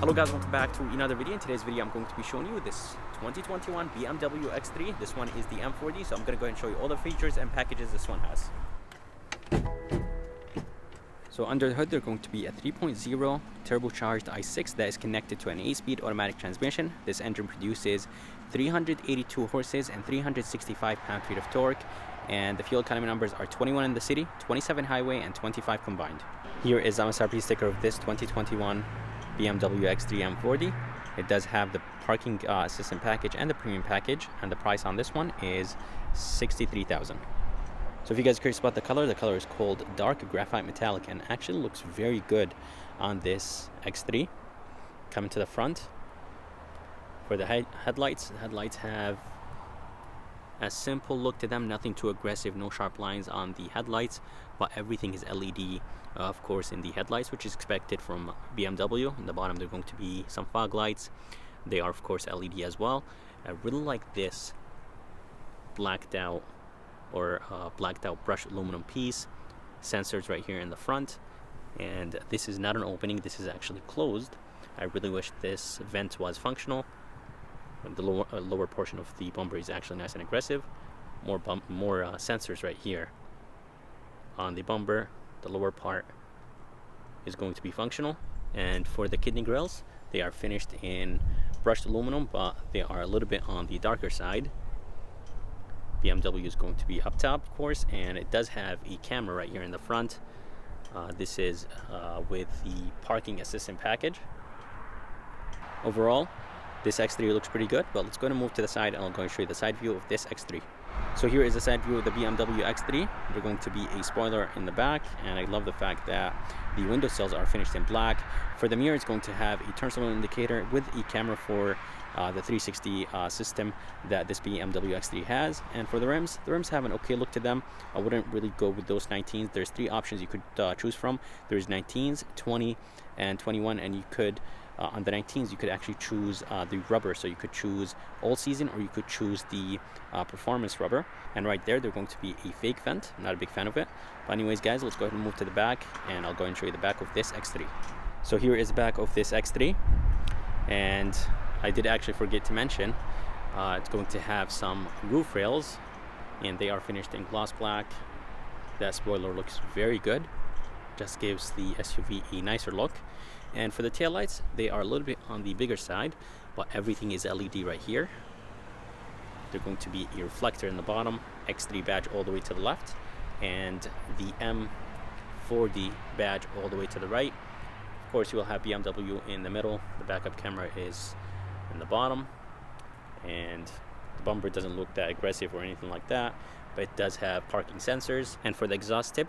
Hello guys, welcome back to another video. In today's video I'm going to be showing you this 2021 BMW X3. This one is the M40, so I'm going to go ahead and show you all the features and packages this one has. So under the hood they're going to be a 3.0 turbocharged i6 that is connected to an 8-speed automatic transmission. This engine produces 382 horses and 365 pound-feet of torque, and the fuel economy numbers are 21 in the city, 27 highway, and 25 combined. Here is the MSRP sticker of this 2021 BMW X3 M40. It does have the parking assistant package and the premium package, and the price on this one is $63,000. So if you guys are curious about the color is called dark graphite metallic and actually looks very good on this X3. Coming to the front, for the headlights, the headlights have a simple look to them, nothing too aggressive, no sharp lines on the headlights, but everything is LED, of course, in the headlights, which is expected from BMW. In the bottom there are going to be some fog lights. They are of course LED as well. I really like this blacked out brushed aluminum piece. Sensors right here in the front, and this is not an opening, this is actually closed. I really wish this vent was functional. The lower portion of the bumper is actually nice and aggressive. More sensors right here on the bumper. The lower part is going to be functional, and for the kidney grills, they are finished in brushed aluminum, but they are a little bit on the darker side. BMW is going to be up top, of course, and it does have a camera right here in the front. This is with the parking assistant package. Overall, this X3 looks pretty good, but let's go and move to the side and I'll go and show you the side view of this X3. So here is the side view of the BMW X3. There's going to be a spoiler in the back, and I love the fact that the window sills are finished in black. For the mirror, it's going to have a turn signal indicator with a camera for the 360 system that this BMW X3 has. And for the rims have an okay look to them. I wouldn't really go with those 19s. There's three options you could choose from. There's 19s, 20, and 21, and you could on the 19s you could actually choose the rubber, so you could choose all season or you could choose the performance rubber. And right there, they're going to be a fake vent. I'm not a big fan of it, but anyways guys, let's go ahead and move to the back and I'll go and show you the back of this X3. So here is the back of this X3, and I did actually forget to mention it's going to have some roof rails, and they are finished in gloss black. That spoiler looks very good, just gives the SUV a nicer look. And for the taillights, they are a little bit on the bigger side, but everything is LED right here. They're going to be a reflector in the bottom, X3 badge all the way to the left, and the M40 badge all the way to the right. Of course, you will have BMW in the middle. The backup camera is in the bottom, and the bumper doesn't look that aggressive or anything like that, but it does have parking sensors. And for the exhaust tip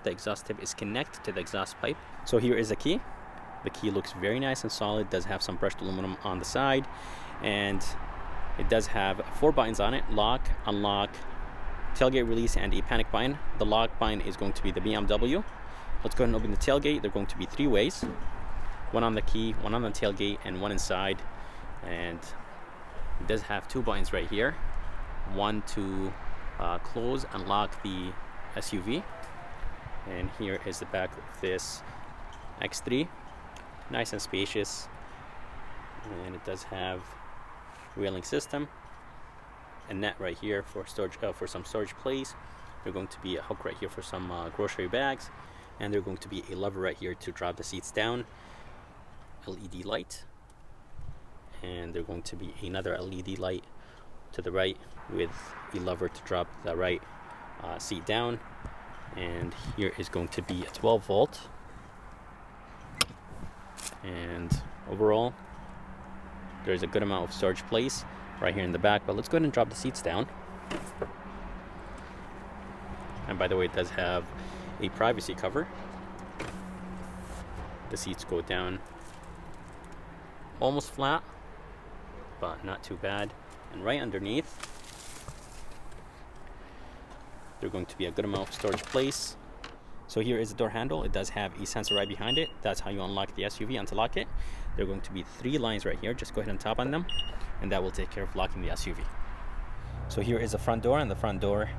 is connected to the exhaust pipe. So here is the key. The key looks very nice and solid, does have some brushed aluminum on the side, and it does have 4 buttons on it: lock, unlock, tailgate release, and a panic button. The lock button is going to be the BMW. Let's go ahead and open the tailgate. They're going to be 3 ways: one on the key, one on the tailgate, and one inside. And it does have 2 buttons right here, one to close and lock the SUV. And here is the back of this X3. Nice and spacious, and it does have railing system, a net right here for storage, for some storage place. There's going to be a hook right here for some grocery bags, and there's going to be a lever right here to drop the seats down. LED light, and there's going to be another LED light to the right with a lever to drop the right seat down. And here is going to be a 12 volt. And overall, there's a good amount of storage place right here in the back, but let's go ahead and drop the seats down. And by the way, it does have a privacy cover. The seats go down almost flat, but not too bad. And right underneath, there's going to be a good amount of storage place. So here is the door handle. It does have a sensor right behind it. That's how you unlock the SUV and to lock it. There are going to be 3 lines right here. Just go ahead and tap on them, and that will take care of locking the SUV. So here is the front door, and the front door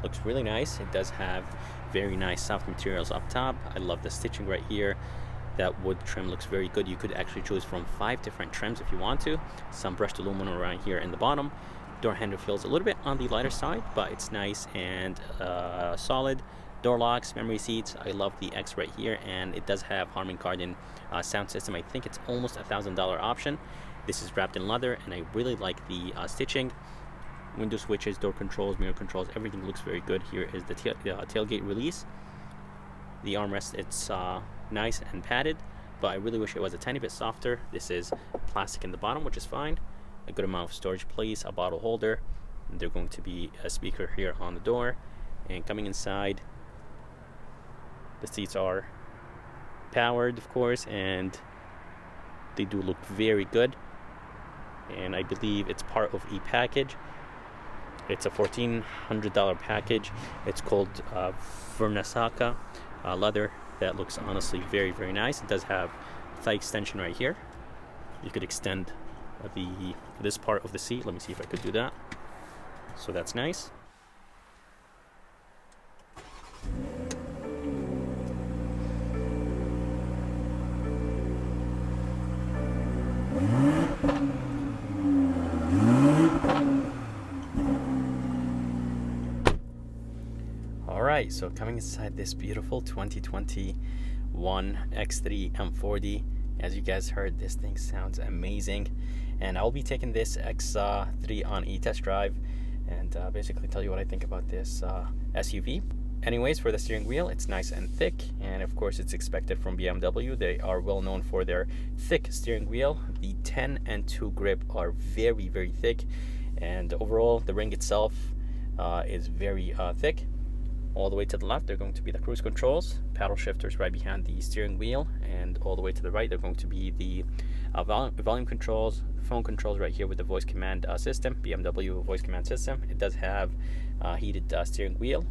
looks really nice. It does have very nice soft materials up top. I love the stitching right here. That wood trim looks very good. You could actually choose from 5 different trims if you want to. Some brushed aluminum around here in the bottom. Door handle feels a little bit on the lighter side, but it's nice and solid. Door locks, memory seats. I love the X right here, and it does have Harman Kardon sound system. I think it's almost $1,000 option. This is wrapped in leather, and I really like the stitching. Window switches, door controls, mirror controls, everything looks very good. Here is the tailgate release. The armrest, it's nice and padded, but I really wish it was a tiny bit softer. This is plastic in the bottom, which is fine. A good amount of storage place, a bottle holder. And there's going to be a speaker here on the door. And coming inside, the seats are powered, of course, and they do look very good. And I believe it's part of a package. It's a $1,400 package. It's called Vernasaka leather. That looks honestly very, very nice. It does have thigh extension right here. You could extend this part of the seat. Let me see if I could do that. So that's nice. Alright, so coming inside this beautiful 2021 X3 M40. As you guys heard, this thing sounds amazing, and I'll be taking this X3 on a test drive and basically tell you what I think about this SUV. Anyways, for the steering wheel, it's nice and thick, and of course it's expected from BMW. They are well known for their thick steering wheel. The 10 and 2 grip are very, very thick, and overall the ring itself is very thick. All the way to the left, they're going to be the cruise controls, paddle shifters right behind the steering wheel, and all the way to the right, they're going to be the volume controls, phone controls right here with the voice command system, BMW voice command system. It does have heated steering wheel.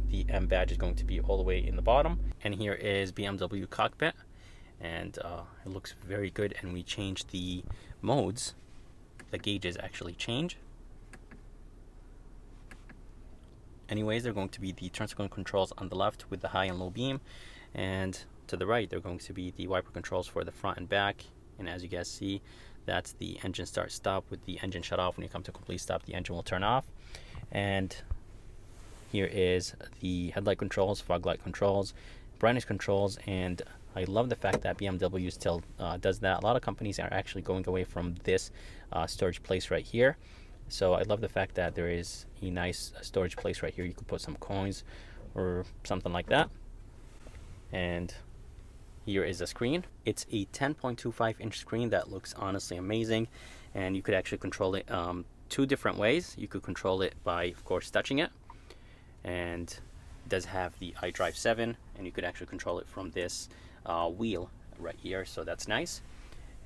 The M badge is going to be all the way in the bottom, and here is BMW cockpit, and it looks very good. And we changed the modes. The gauges actually change. Anyways, they're going to be the turn signal controls on the left with the high and low beam, and to the right they're going to be the wiper controls for the front and back. And as you guys see, that's the engine start stop. With the engine shut off, when you come to complete stop, the engine will turn off. And here is the headlight controls, fog light controls, brightness controls, and I love the fact that BMW still does that. A lot of companies are actually going away from this storage place right here. So I love the fact that there is a nice storage place right here. You could put some coins or something like that. And here is a screen. It's a 10.25-inch screen that looks honestly amazing, and you could actually control it 2 different ways. You could control it by, of course, touching it, and it does have the iDrive 7, and you could actually control it from this wheel right here, so that's nice.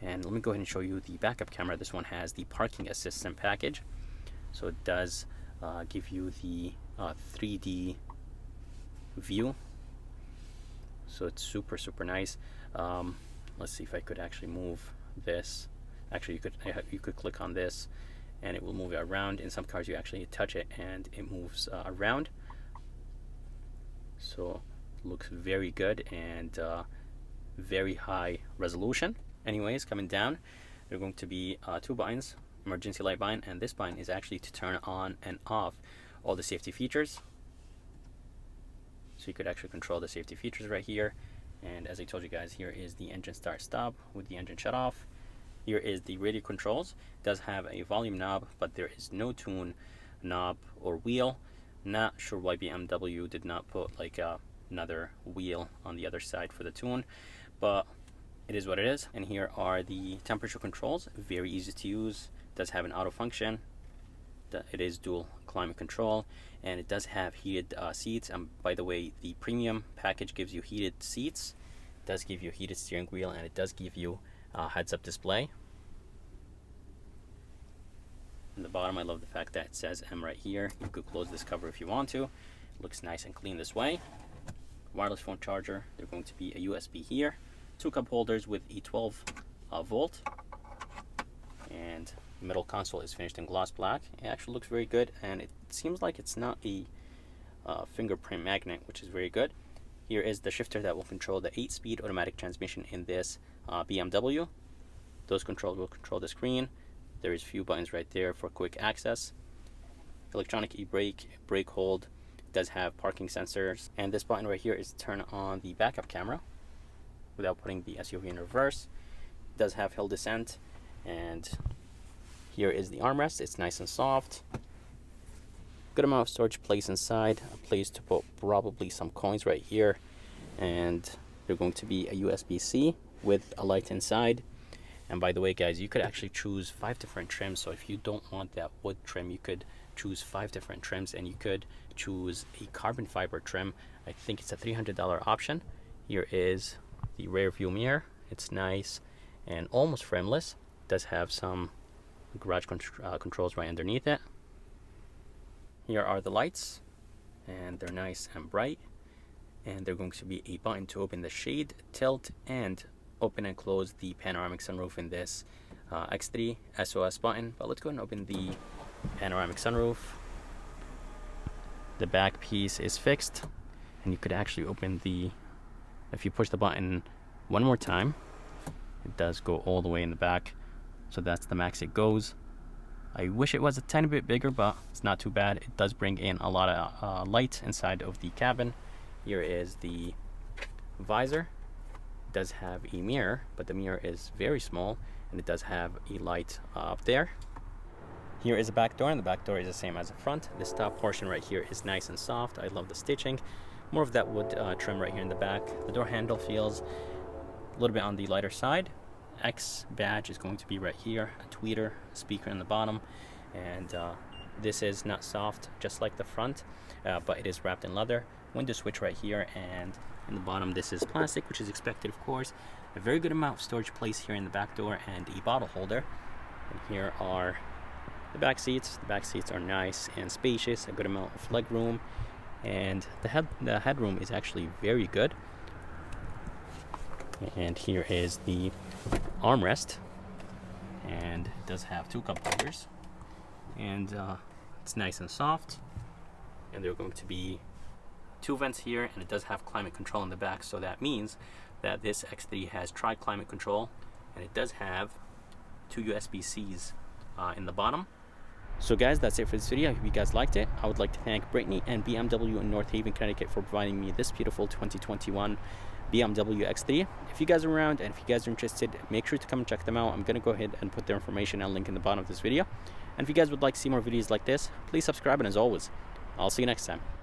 And let me go ahead and show you the backup camera. This one has the parking assistant package, so it does give you the 3D view, so it's super, super nice. Let's see if I could actually move this. Actually, you could click on this and it will move it around. In some cars you actually touch it and it moves around, so it looks very good and very high resolution. Anyways, coming down, there are going to be 2 buttons, emergency light button, and this button is actually to turn on and off all the safety features. So you could actually control the safety features right here. And as I told you guys, here is the engine start stop with the engine shut off. Here is the radio controls. It does have a volume knob, but there is no tune knob or wheel. Not sure why BMW did not put like another wheel on the other side for the tune, but it is what it is. And here are the temperature controls. Very easy to use. It does have an auto function. It is dual climate control, and it does have heated seats. And by the way, the premium package gives you heated seats. It does give you a heated steering wheel, and it does give you a heads-up display. In the bottom, I love the fact that it says M right here. You could close this cover if you want to. It looks nice and clean this way. Wireless phone charger. There's going to be a USB here. 2 cup holders with a 12 volt, and the middle console is finished in gloss black. It actually looks very good, and it seems like it's not a fingerprint magnet, which is very good. Here is the shifter that will control the 8-speed automatic transmission in this BMW. Those controls will control the screen. There is a few buttons right there for quick access. Electronic e-brake, brake hold, does have parking sensors, and this button right here is to turn on the backup camera without putting the SUV in reverse. It does have hill descent, and here is the armrest. It's nice and soft. Good amount of storage place inside, a place to put probably some coins right here, and they're going to be a USB-C with a light inside. And by the way, guys, you could actually choose 5 different trims. So if you don't want that wood trim, you could choose 5 different trims, and you could choose a carbon fiber trim. I think it's a $300 option. Here is the rear view mirror. It's nice and almost frameless. It does have some garage controls right underneath it. Here are the lights, and they're nice and bright, and they're going to be a button to open the shade, tilt, and open and close the panoramic sunroof in this X3 SOS button. But let's go ahead and open the panoramic sunroof. The back piece is fixed, and you could actually open the, if you push the button one more time, it does go all the way in the back. So that's the max it goes. I wish it was a tiny bit bigger, but it's not too bad. It does bring in a lot of light inside of the cabin. Here is the visor. It does have a mirror, but the mirror is very small, and it does have a light up there. Here is a back door, and the back door is the same as the front. This top portion right here is nice and soft. I love the stitching. More of that wood trim right here in the back. The door handle feels a little bit on the lighter side. X badge is going to be right here, a tweeter, a speaker in the bottom, and this is not soft just like the front, but it is wrapped in leather. Window switch right here, and in the bottom this is plastic, which is expected, of course. A very good amount of storage place here in the back door, and a bottle holder. And here are the back seats. The back seats are nice and spacious, a good amount of leg room, and the headroom is actually very good. And here is the armrest, and it does have 2 cup holders, and it's nice and soft, and there are going to be 2 vents here, and it does have climate control in the back. So that means that this X3 has tri-climate control, and it does have 2 USB-Cs in the bottom. So guys, that's it for this video. I hope you guys liked it. I would like to thank Brittany and BMW in North Haven, Connecticut for providing me this beautiful 2021 BMW X3. If you guys are around and if you guys are interested, make sure to come and check them out. I'm going to go ahead and put their information and link in the bottom of this video. And if you guys would like to see more videos like this, please subscribe, and as always, I'll see you next time.